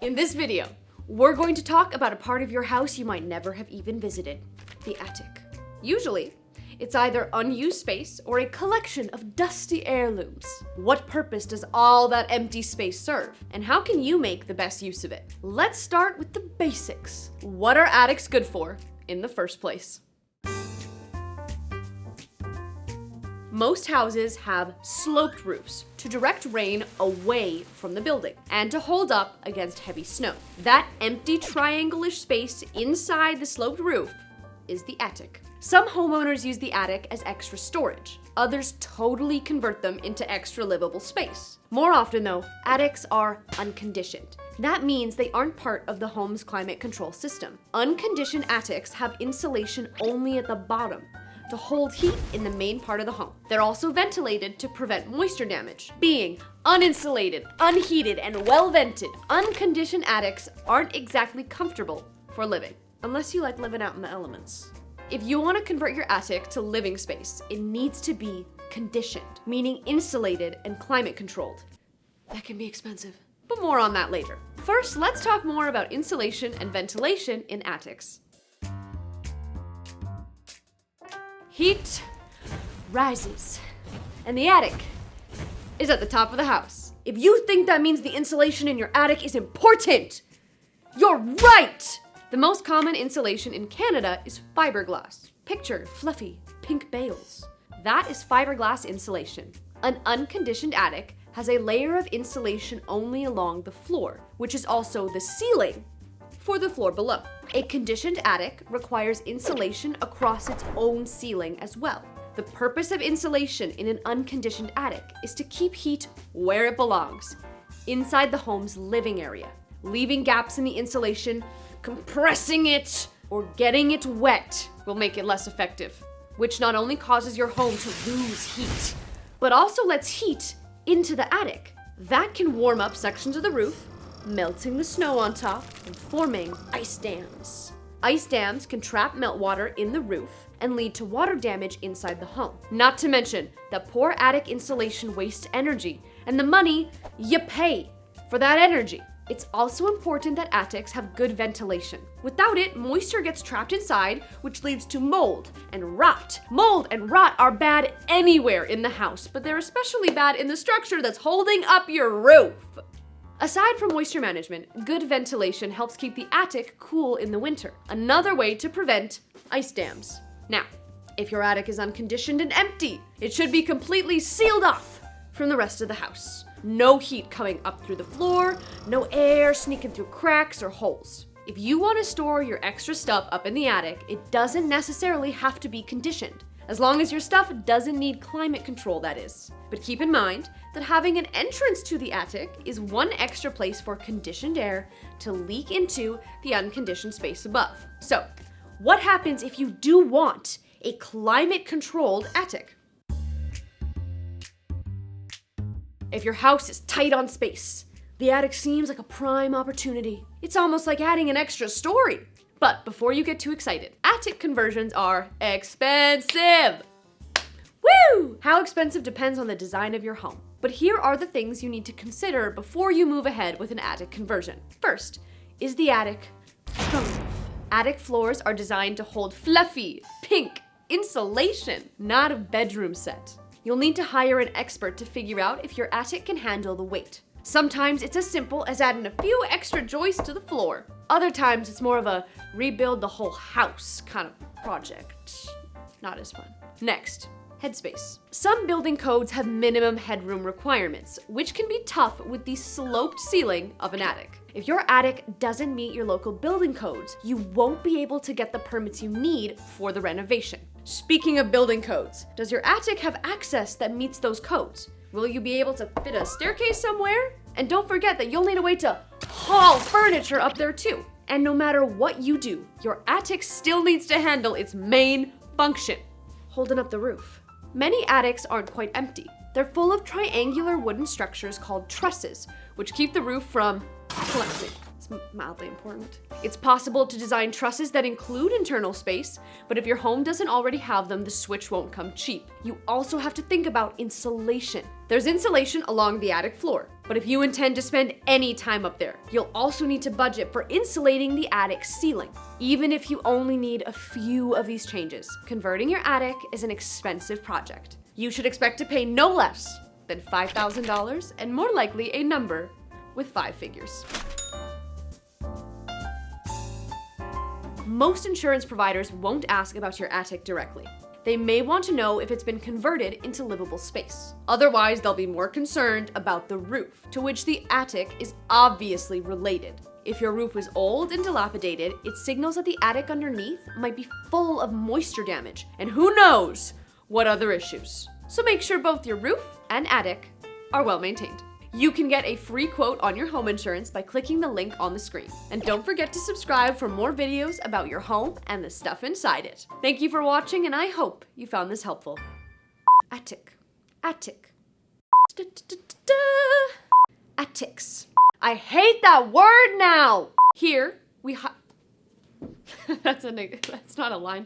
In this video, we're going to talk about a part of your house you might never have even visited, the attic. Usually, it's either unused space or a collection of dusty heirlooms. What purpose does all that empty space serve? And how can you make the best use of it? Let's start with the basics. What are attics good for in the first place? Most houses have sloped roofs to direct rain away from the building and to hold up against heavy snow. That empty triangle-ish space inside the sloped roof is the attic. Some homeowners use the attic as extra storage. Others totally convert them into extra livable space. More often though, attics are unconditioned. That means they aren't part of the home's climate control system. Unconditioned attics have insulation only at the bottom to hold heat in the main part of the home. They're also ventilated to prevent moisture damage. Being uninsulated, unheated, and well-vented, unconditioned attics aren't exactly comfortable for living, unless you like living out in the elements. If you want to convert your attic to living space, it needs to be conditioned, meaning insulated and climate controlled. That can be expensive, but more on that later. First, let's talk more about insulation and ventilation in attics. Heat rises, and the attic is at the top of the house. If you think that means the insulation in your attic is important, you're right! The most common insulation in Canada is fiberglass. Picture fluffy pink bales. That is fiberglass insulation. An unconditioned attic has a layer of insulation only along the floor, which is also the ceiling for the floor below. A conditioned attic requires insulation across its own ceiling as well. The purpose of insulation in an unconditioned attic is to keep heat where it belongs, inside the home's living area. Leaving gaps in the insulation, compressing it, or getting it wet will make it less effective, which not only causes your home to lose heat, but also lets heat into the attic. That can warm up sections of the roof, melting the snow on top and forming ice dams. Ice dams can trap meltwater in the roof and lead to water damage inside the home. Not to mention that poor attic insulation wastes energy and the money you pay for that energy. It's also important that attics have good ventilation. Without it, moisture gets trapped inside, which leads to mold and rot. Mold and rot are bad anywhere in the house, but they're especially bad in the structure that's holding up your roof. Aside from moisture management, good ventilation helps keep the attic cool in the winter. Another way to prevent ice dams. Now, if your attic is unconditioned and empty, it should be completely sealed off from the rest of the house. No heat coming up through the floor, no air sneaking through cracks or holes. If you want to store your extra stuff up in the attic, it doesn't necessarily have to be conditioned, as long as your stuff doesn't need climate control, that is. But keep in mind that having an entrance to the attic is one extra place for conditioned air to leak into the unconditioned space above. So, what happens if you do want a climate-controlled attic? If your house is tight on space, the attic seems like a prime opportunity. It's almost like adding an extra story. But before you get too excited, attic conversions are expensive. Woo! How expensive depends on the design of your home. But here are the things you need to consider before you move ahead with an attic conversion. First, is the attic strong enough? Attic floors are designed to hold fluffy, pink insulation, not a bedroom set. You'll need to hire an expert to figure out if your attic can handle the weight. Sometimes it's as simple as adding a few extra joists to the floor. Other times it's more of a rebuild the whole house kind of project. Not as fun. Next, headspace. Some building codes have minimum headroom requirements, which can be tough with the sloped ceiling of an attic. If your attic doesn't meet your local building codes, you won't be able to get the permits you need for the renovation. Speaking of building codes, does your attic have access that meets those codes? Will you be able to fit a staircase somewhere? And don't forget that you'll need a way to haul furniture up there too. And no matter what you do, your attic still needs to handle its main function, holding up the roof. Many attics aren't quite empty. They're full of triangular wooden structures called trusses, which keep the roof from collapsing. It's mildly important. It's possible to design trusses that include internal space, but if your home doesn't already have them, the switch won't come cheap. You also have to think about insulation. There's insulation along the attic floor, But if you intend to spend any time up there, you'll also need to budget for insulating the attic ceiling. Even if you only need a few of these changes, converting your attic is an expensive project. You should expect to pay no less than $5,000 and more likely a number with 5 figures. Most insurance providers won't ask about your attic directly. They may want to know if it's been converted into livable space. Otherwise, they'll be more concerned about the roof, to which the attic is obviously related. If your roof is old and dilapidated, it signals that the attic underneath might be full of moisture damage, and who knows what other issues. So make sure both your roof and attic are well maintained. You can get a free quote on your home insurance by clicking the link on the screen. And don't forget to subscribe for more videos about your home and the stuff inside it. Thank you for watching, and I hope you found this helpful. Attic. Attic. Attics. I hate that word now! Here, we that's not a line.